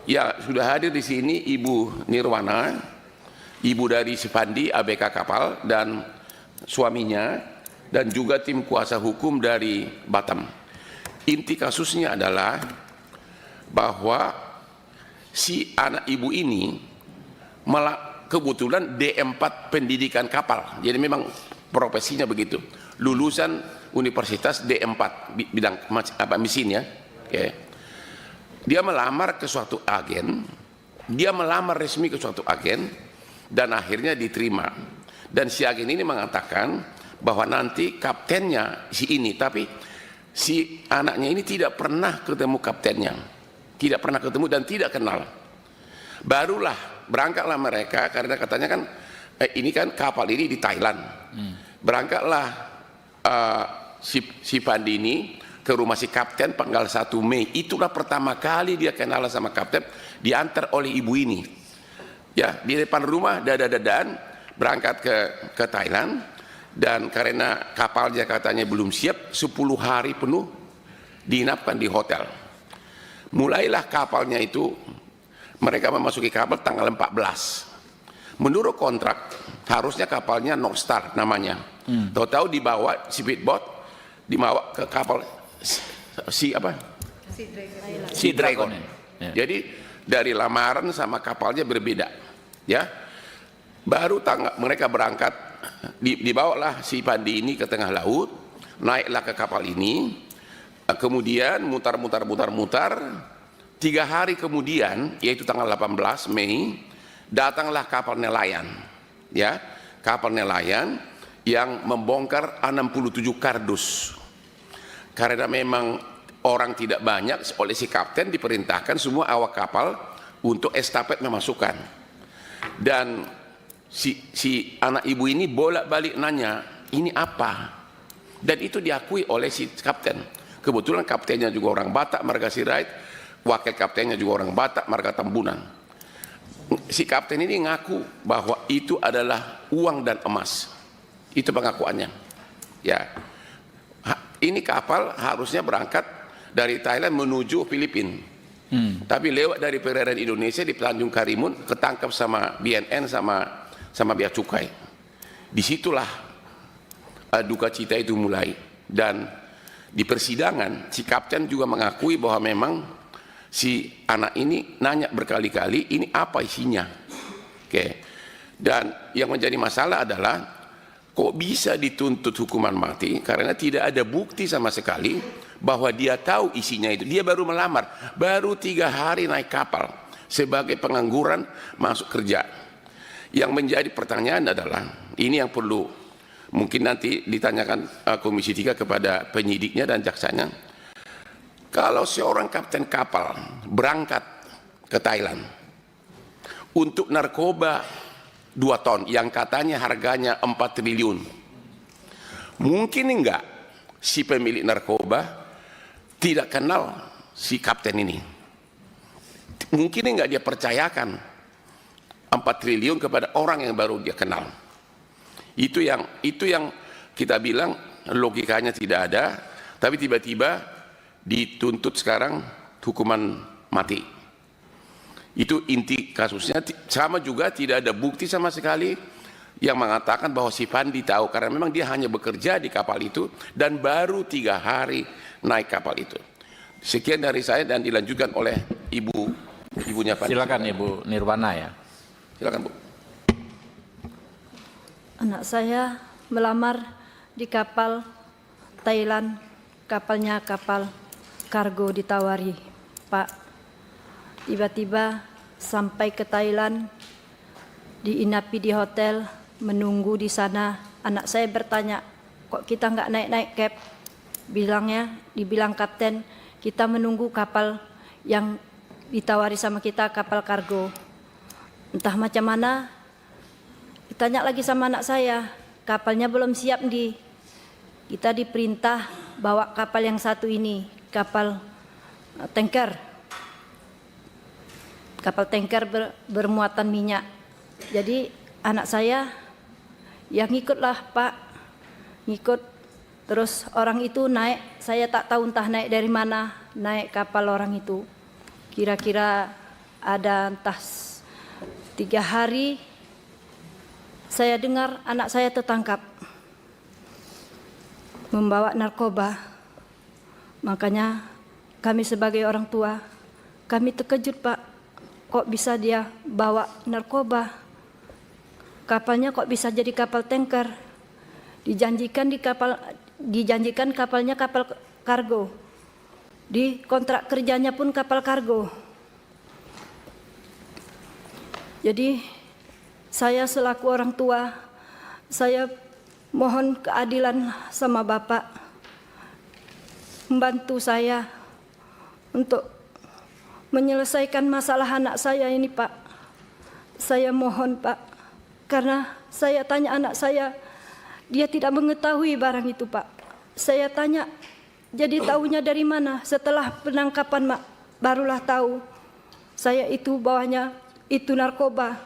Ya, sudah hadir di sini Ibu Nirwana, ibu dari Sipandi ABK kapal dan suaminya, dan juga tim kuasa hukum dari Batam. Inti kasusnya adalah bahwa si anak ibu ini kebetulan D4 pendidikan kapal, jadi memang profesinya begitu, lulusan Universitas D4 bidang mesin ya. Okay. Dia melamar ke suatu agen, dia melamar resmi ke suatu agen, dan akhirnya diterima. Dan si agen ini mengatakan bahwa nanti kaptennya si ini, tapi si anaknya ini tidak pernah ketemu kaptennya, tidak pernah ketemu dan tidak kenal. Barulah berangkatlah mereka, karena katanya kan ini kan kapal ini di Thailand. Berangkatlah si Pandi ini ke rumah si kapten tanggal 1 Mei. Itulah pertama kali dia kenal sama kapten, diantar oleh ibu ini. Ya, di depan rumah dada-dadaan berangkat ke Thailand, dan karena kapalnya katanya belum siap, 10 hari penuh diinapkan di hotel. Mulailah kapalnya itu, mereka memasuki kapal tanggal 14. Menurut kontrak harusnya kapalnya North Star namanya. Tahu-tahu dibawa speedboat, dibawa ke kapal Sea Dragon. Ya. Jadi dari lamaran sama kapalnya berbeda, ya. Baru mereka berangkat, dibawalah si Pandi ini ke tengah laut, naiklah ke kapal ini, kemudian mutar. 3 hari kemudian, yaitu tanggal 18 Mei, datanglah kapal nelayan, ya, kapal nelayan yang membongkar 67 kardus. Karena memang orang tidak banyak, oleh si kapten diperintahkan semua awak kapal untuk estafet memasukkan. Dan si anak ibu ini bolak-balik nanya, ini apa? Dan itu diakui oleh si kapten. Kebetulan kaptennya juga orang Batak, marga Sirait, wakil kaptennya juga orang Batak, marga Tambunan. Si kapten ini ngaku bahwa itu adalah uang dan emas. Itu pengakuannya. Ya. Ini kapal harusnya berangkat dari Thailand menuju Filipina. Tapi lewat dari perairan Indonesia di Tanjung Karimun, ketangkap sama BNN sama bea cukai. Disitulah duka cita itu mulai. Dan di persidangan si kapten juga mengakui bahwa memang si anak ini nanya berkali-kali, ini apa isinya. Oke. Dan yang menjadi masalah adalah kok bisa dituntut hukuman mati karena tidak ada bukti sama sekali bahwa dia tahu isinya itu. Dia baru melamar, baru 3 hari naik kapal sebagai pengangguran masuk kerja. Yang menjadi pertanyaan adalah, ini yang perlu mungkin nanti ditanyakan Komisi 3 kepada penyidiknya dan jaksanya. Kalau seorang kapten kapal berangkat ke Thailand untuk narkoba 2 ton yang katanya harganya 4 triliun. Mungkin enggak si pemilik narkoba tidak kenal si kapten ini? Mungkin enggak dia percayakan 4 triliun kepada orang yang baru dia kenal? Itu yang kita bilang logikanya tidak ada, tapi tiba-tiba dituntut sekarang hukuman mati. Itu inti kasusnya. Sama juga tidak ada bukti sama sekali yang mengatakan bahwa si Pandi tahu, karena memang dia hanya bekerja di kapal itu dan baru 3 hari naik kapal itu. Sekian dari saya dan dilanjutkan oleh ibunya Pandi. Silakan Ibu Nirwana ya. Silakan Bu. Anak saya melamar di kapal Thailand, kapalnya kapal kargo ditawari, Pak. Tiba-tiba sampai ke Thailand, diinapi di hotel, menunggu di sana. Anak saya bertanya, kok kita nggak naik-naik cab? Dibilang kapten, kita menunggu kapal yang ditawari sama kita, kapal kargo. Entah macam mana, ditanya lagi sama anak saya, kapalnya belum siap kita diperintah bawa kapal yang satu ini, kapal tanker. Kapal tanker bermuatan minyak. Jadi anak saya ya ngikutlah Pak, ngikut. Terus orang itu naik, saya tak tahu entah naik dari mana, naik kapal orang itu. Kira-kira ada entah 3 hari saya dengar anak saya tertangkap membawa narkoba. Makanya kami sebagai orang tua, kami terkejut Pak, kok bisa dia bawa narkoba? Kapalnya kok bisa jadi kapal tanker? Dijanjikan kapalnya kapal kargo. Di kontrak kerjanya pun kapal kargo. Jadi saya selaku orang tua, saya mohon keadilan sama Bapak, membantu saya untuk menyelesaikan masalah anak saya ini Pak. Saya mohon Pak, karena saya tanya anak saya, dia tidak mengetahui barang itu Pak. Saya tanya, jadi tahunya dari mana? Setelah penangkapan Mak, barulah tahu saya itu bawahnya itu narkoba.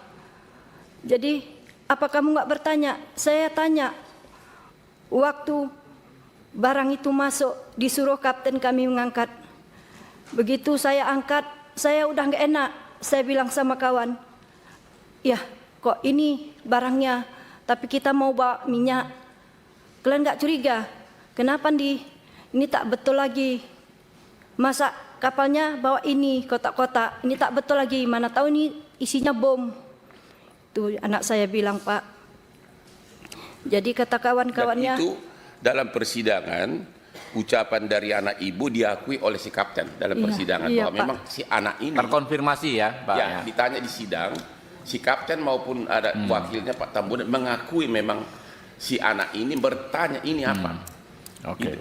Jadi apa kamu nggak bertanya? Saya tanya, waktu barang itu masuk disuruh kapten kami mengangkat. Begitu saya angkat, saya udah nggak enak. Saya bilang sama kawan, ya kok ini barangnya, tapi kita mau bawa minyak. Kalian nggak curiga? Kenapa ini tak betul lagi? Masa kapalnya bawa ini kotak-kotak, ini tak betul lagi. Mana tahu ini isinya bom. Itu anak saya bilang Pak. Jadi kata kawan-kawannya. Dan itu dalam persidangan ucapan dari anak ibu diakui oleh si kapten dalam persidangan bahwa memang si anak ini terkonfirmasi ya Pak. Ya, ditanya di sidang, si kapten maupun ada wakilnya Pak Tambunan mengakui memang si anak ini bertanya ini apa. Oke. Gitu.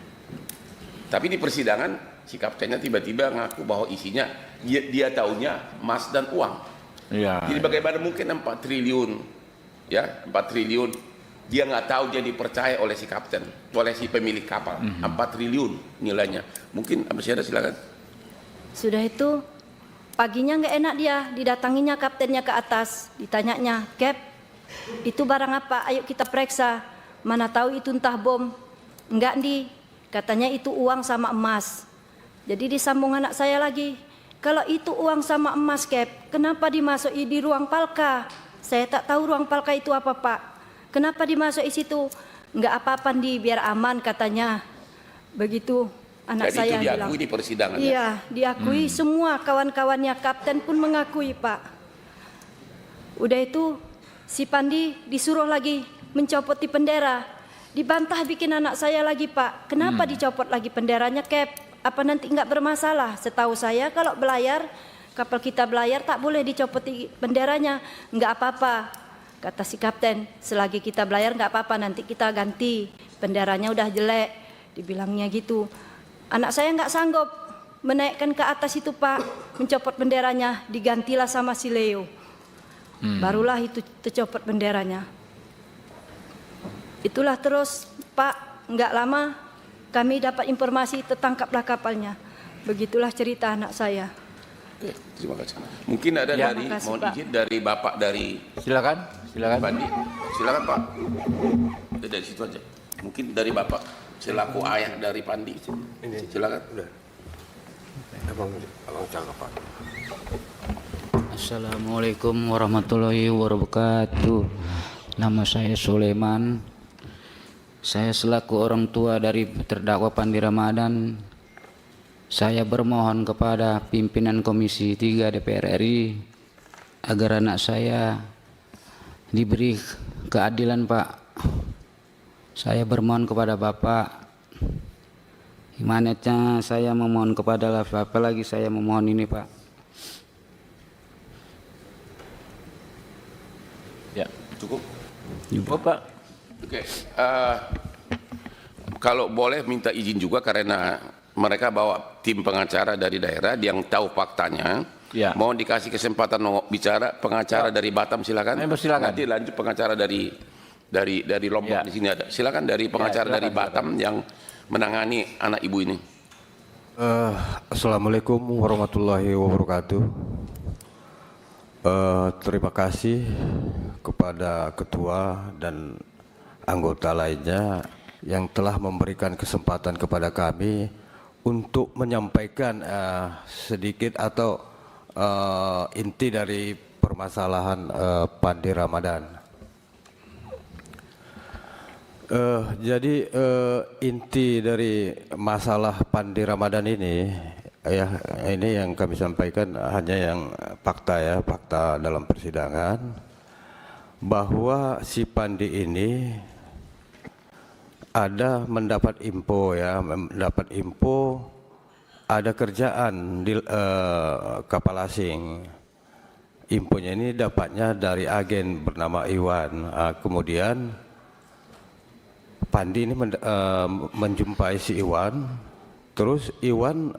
Tapi di persidangan si kaptennya tiba-tiba ngaku bahwa isinya dia taunya emas dan uang. Iya. Jadi bagaimana mungkin 4 triliun, ya 4 triliun dia nggak tahu, dia dipercaya oleh si kapten, oleh si pemilik kapal. 4 triliun nilainya. Mungkin masih ada, silakan. Sudah itu paginya nggak enak dia, didatanginya kaptennya ke atas, ditanyanya, Cap, itu barang apa? Ayo kita periksa. Mana tahu itu entah bom. Enggak katanya itu uang sama emas. Jadi disambung anak saya lagi, kalau itu uang sama emas Cap, kenapa dimasuki di ruang palka? Saya tak tahu ruang palka itu apa Pak. Kenapa dimasuk di situ? Enggak apa-apa biar aman katanya. Begitu anak jadi saya itu diakui bilang. di persidangan. Iya, diakui semua kawan-kawannya, kapten pun mengakui Pak. Udah itu si Pandi disuruh lagi mencopot di bendera. Dibantah bikin anak saya lagi Pak. Kenapa dicopot lagi benderanya Cap? Apa nanti enggak bermasalah? Setahu saya kalau belayar, kapal kita belayar tak boleh dicopot di benderanya. Enggak apa-apa. Kata si kapten, selagi kita belayar enggak apa-apa, nanti kita ganti. Benderanya udah jelek. Dibilangnya gitu. Anak saya enggak sanggup menaikkan ke atas itu Pak, mencopot benderanya, digantilah sama si Leo. Barulah itu tercopot benderanya. Itulah terus Pak, enggak lama kami dapat informasi tertangkaplah kapalnya. Begitulah cerita anak saya. Oke, terima kasih. Mungkin ada Ya, dari, makasih, mohon Pak. izin dari Bapak dari Silakan. Pandi. Silakan Pak. Dari situ aja. Mungkin dari Bapak selaku ayah dari Pandi. Silakan. Udah. Abang cakap Pak. Assalamualaikum warahmatullahi wabarakatuh. Nama saya Sulaiman. Saya selaku orang tua dari terdakwa Pandi Ramadan, saya bermohon kepada pimpinan Komisi 3 DPR RI agar anak saya diberi keadilan Pak. Saya bermohon kepada Bapak, imanetnya saya memohon kepada Bapak, lagi saya memohon ini Pak. Ya, Cukup. cukup Pak. Oke. Kalau boleh minta izin juga karena mereka bawa tim pengacara dari daerah yang tahu faktanya. Ya. Mohon dikasih kesempatan bicara pengacara dari Batam, silakan. Silakan. Nanti lanjut pengacara dari Lombok. Ya. Di sini ada. Silakan dari pengacara silakan, dari Batam yang menangani anak ibu ini. Assalamualaikum warahmatullahi wabarakatuh. Terima kasih kepada ketua dan anggota lainnya yang telah memberikan kesempatan kepada kami untuk menyampaikan sedikit atau inti dari permasalahan Pandi Ramadan. Jadi inti dari masalah Pandi Ramadan ini, ya ini yang kami sampaikan hanya yang fakta ya, fakta dalam persidangan, bahwa si Pandi ini ada mendapat info ya, mendapat info ada kerjaan di kapal asing. Infonya ini dapatnya dari agen bernama Iwan. Kemudian Pandi ini menjumpai si Iwan, terus Iwan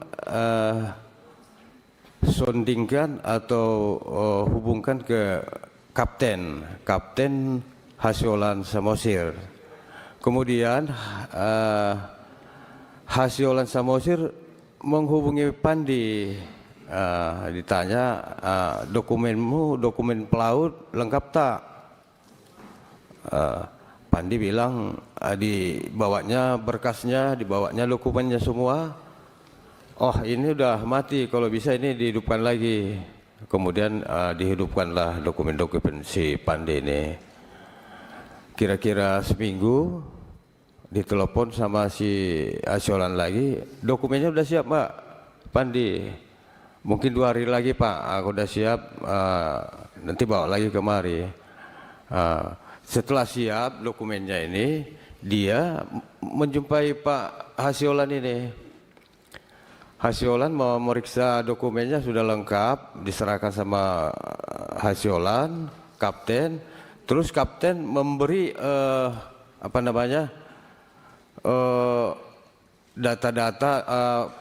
sondingkan atau hubungkan ke Kapten Hasyolan Samosir. Kemudian Hasyolan Samosir menghubungi Pandi, ditanya dokumenmu, dokumen pelaut lengkap tak? Pandi bilang dibawanya berkasnya, dibawanya dokumennya semua. Oh ini udah mati, kalau bisa ini dihidupkan lagi. Kemudian dihidupkanlah dokumen-dokumen si Pandi ini. Kira-kira seminggu ditelepon sama si Hasyolan lagi, dokumennya udah siap Pak Pandi. Mungkin 2 hari lagi Pak, aku udah siap, nanti bawa lagi kemari. Setelah siap dokumennya ini, dia menjumpai Pak Hasyolan ini. Hasyolan mau meriksa dokumennya sudah lengkap, diserahkan sama Hasyolan, Kapten. Terus Kapten memberi data-data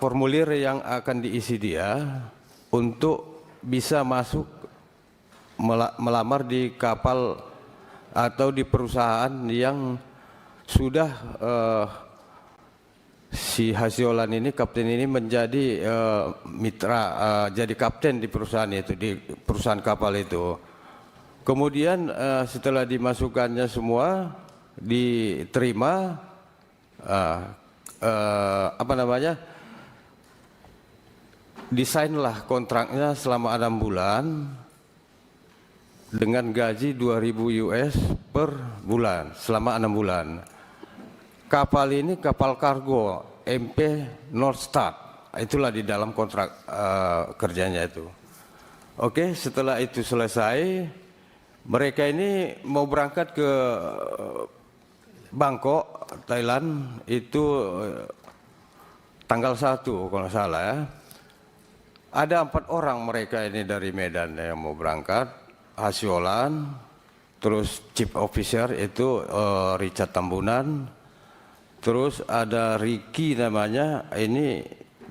formulir yang akan diisi dia untuk bisa masuk melamar di kapal atau di perusahaan yang sudah si Hasyolan ini, Kapten ini menjadi mitra, jadi kapten di perusahaan itu, di perusahaan kapal itu. Kemudian setelah dimasukkannya semua, diterima, desainlah kontraknya selama 6 bulan dengan gaji 2.000 US per bulan selama 6 bulan. Kapal ini kapal kargo MP North Star, itulah di dalam kontrak kerjanya itu. Oke, setelah itu selesai, mereka ini mau berangkat ke Bangkok, Thailand itu tanggal 1 kalau nggak salah ya. Ada 4 orang mereka ini dari Medan yang mau berangkat. Hasyolan, terus Chief Officer itu Richard Tambunan, terus ada Ricky namanya, ini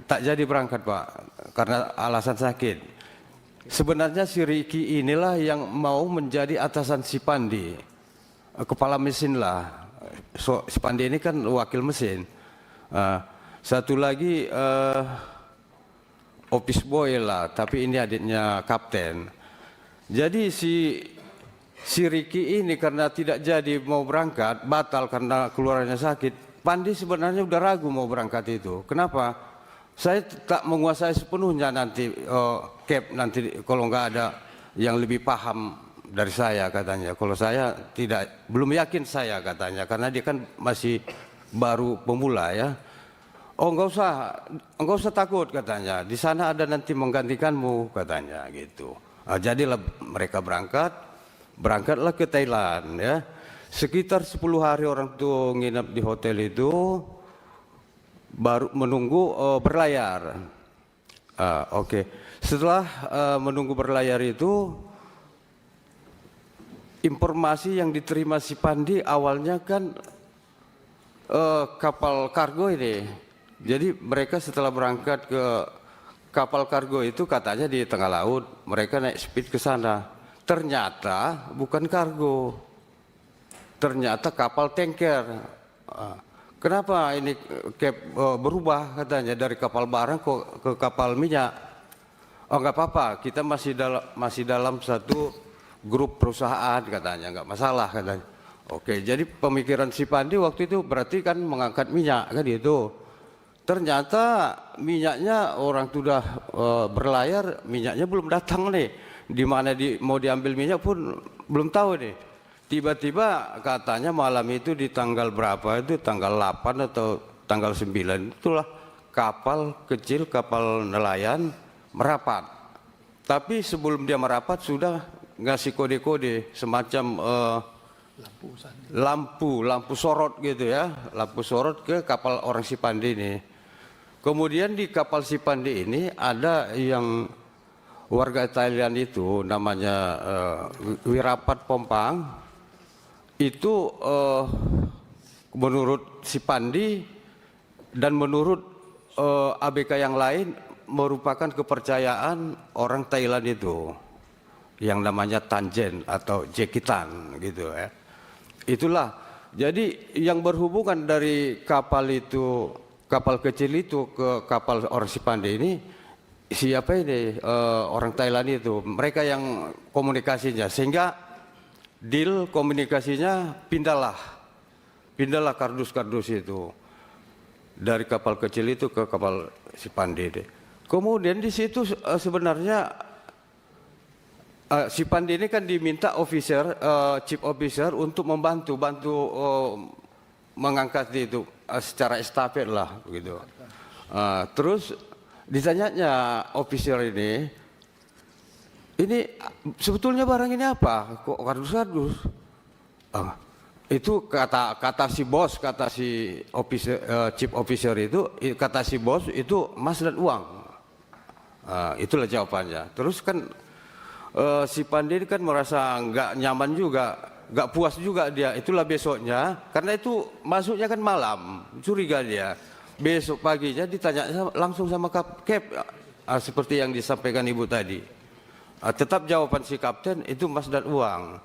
tak jadi berangkat Pak karena alasan sakit. Sebenarnya si Ricky inilah yang mau menjadi atasan si Pandi, kepala mesin lah. Si Pandi ini kan wakil mesin. Satu lagi office boy lah, tapi ini adiknya kapten. Jadi si Ricky ini karena tidak jadi mau berangkat, batal karena keluarnya sakit. Pandi sebenarnya udah ragu mau berangkat itu. Kenapa? Saya tak menguasai sepenuhnya nanti Cap, nanti kalau nggak ada yang lebih paham dari saya katanya. Kalau saya tidak, belum yakin saya katanya, karena dia kan masih baru pemula ya. Oh nggak usah takut katanya. Di sana ada nanti menggantikanmu katanya gitu. Jadilah mereka berangkatlah ke Thailand ya. Sekitar 10 hari orang tuh nginap di hotel itu, baru menunggu berlayar. Oke. Setelah menunggu berlayar itu, informasi yang diterima si Pandi awalnya kan kapal kargo ini. Jadi mereka setelah berangkat ke kapal kargo itu katanya di tengah laut, mereka naik speed ke sana. Ternyata bukan kargo, ternyata kapal tanker. Kenapa ini berubah katanya dari kapal barang ke kapal minyak? Oh nggak apa-apa, kita masih dalam satu grup perusahaan katanya, nggak masalah katanya. Oke, jadi pemikiran si Pandi waktu itu berarti kan mengangkat minyak kan itu. ternyata minyaknya orang sudah berlayar, minyaknya belum datang nih. Di mana mau diambil minyak pun belum tahu nih. Tiba-tiba katanya malam itu di tanggal berapa itu, tanggal 8 atau tanggal 9, itulah kapal kecil, kapal nelayan merapat. Tapi sebelum dia merapat sudah ngasih kode-kode semacam lampu sorot gitu ya, lampu sorot ke kapal orang Sipandi ini. Kemudian di kapal Sipandi ini ada yang warga Thailand itu namanya Wirapat Pompang. Itu menurut Sipandi dan menurut ABK yang lain merupakan kepercayaan orang Thailand itu yang namanya Tanjen atau Jekitan gitu ya. Itulah, jadi yang berhubungan dari kapal itu, kapal kecil itu ke kapal orang Sipandi ini, siapa ini orang Thailand itu, mereka yang komunikasinya, sehingga deal komunikasinya pindahlah kardus-kardus itu dari kapal kecil itu ke kapal Sipandi. Kemudian di situ sebenarnya Sipandi ini kan diminta chief officer untuk bantu mengangkat itu secara estafet lah begitu. Terus ditanyanya officer ini sebetulnya barang ini apa? Kok kardus-kardus? Itu kata si bos, kata si chief officer itu, kata si bos itu emas dan uang. Itulah jawabannya. Terus kan si Pandi kan merasa nggak nyaman juga, nggak puas juga dia. Itulah besoknya, karena itu masuknya kan malam, curiga dia. Besok paginya ditanya langsung sama Kep, seperti yang disampaikan Ibu tadi. Tetap jawaban si kapten itu emas dan uang.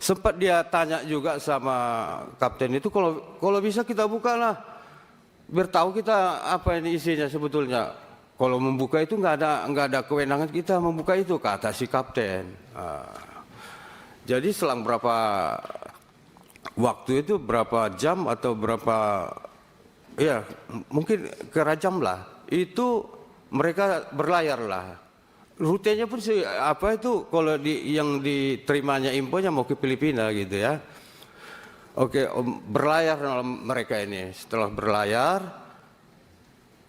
Sempat dia tanya juga sama kapten itu, kalau bisa kita buka lah, biar tahu kita apa ini isinya sebetulnya. Kalau membuka itu nggak ada kewenangan kita membuka itu, kata si kapten. Jadi selang berapa waktu itu, berapa jam atau berapa, ya mungkin kerajam lah, itu mereka berlayar lah. Rutenya pun apa itu, kalau yang diterimanya infonya mau ke Filipina gitu ya. Oke, berlayar mereka ini. Setelah berlayar,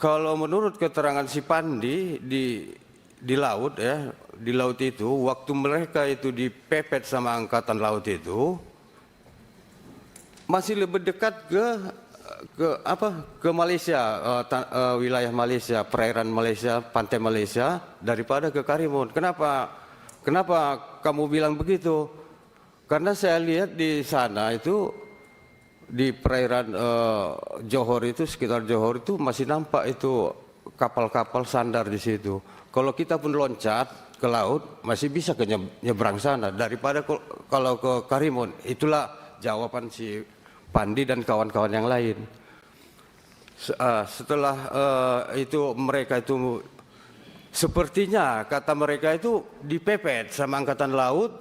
kalau menurut keterangan si Pandi di laut ya, di laut itu waktu mereka itu dipepet sama angkatan laut itu masih lebih dekat ke Malaysia, wilayah Malaysia, perairan Malaysia, pantai Malaysia daripada ke Karimun. Kenapa kamu bilang begitu? Karena saya lihat di sana itu di perairan Johor itu, sekitar Johor itu masih nampak itu kapal-kapal sandar di situ. Kalau kita pun loncat ke laut masih bisa ke nyebrang sana daripada kalau ke Karimun. Itulah jawaban si Pandi dan kawan-kawan yang lain. Setelah itu mereka itu sepertinya kata mereka itu dipepet sama angkatan laut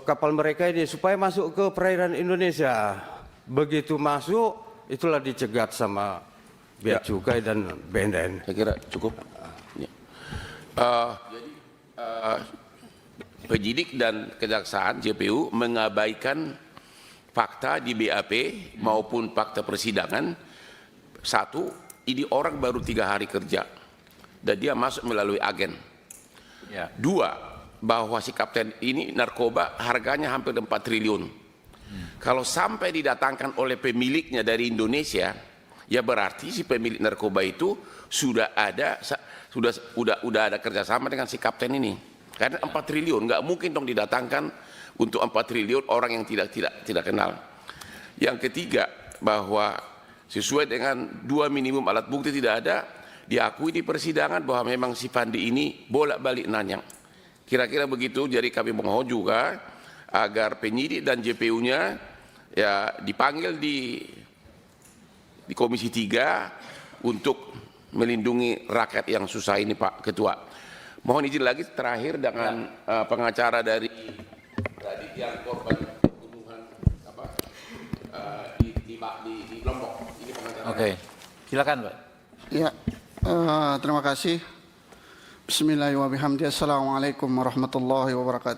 kapal mereka ini supaya masuk ke perairan Indonesia. Begitu masuk itulah dicegat sama bea cukai dan BNN. Saya kira cukup. Ya. Jadi penyidik dan kejaksaan JPU mengabaikan fakta di BAP maupun fakta persidangan. Satu, ini orang baru 3 hari kerja dan dia masuk melalui agen. Ya. Dua, bahwa si kapten ini narkoba harganya hampir 4 triliun. Kalau sampai didatangkan oleh pemiliknya dari Indonesia, ya berarti si pemilik narkoba itu sudah ada kerjasama dengan si kapten ini. Karena 4 triliun nggak mungkin dong didatangkan untuk 4 triliun orang yang tidak kenal. Yang ketiga, bahwa sesuai dengan 2 minimum alat bukti tidak ada, diakui di persidangan bahwa memang si Pandi ini bolak-balik nanya. Kira-kira begitu. Jadi kami mohon juga agar penyidik dan JPU-nya ya dipanggil di Komisi 3 untuk melindungi rakyat yang susah ini, Pak Ketua. Mohon izin lagi terakhir dengan pengacara dari tadi yang korban pembunuhan di Lombok. Ini pengacara. Oke, silakan Pak. Ya, terima kasih. Bismillahirrahmanirrahim. Assalamualaikum warahmatullahi wabarakatuh.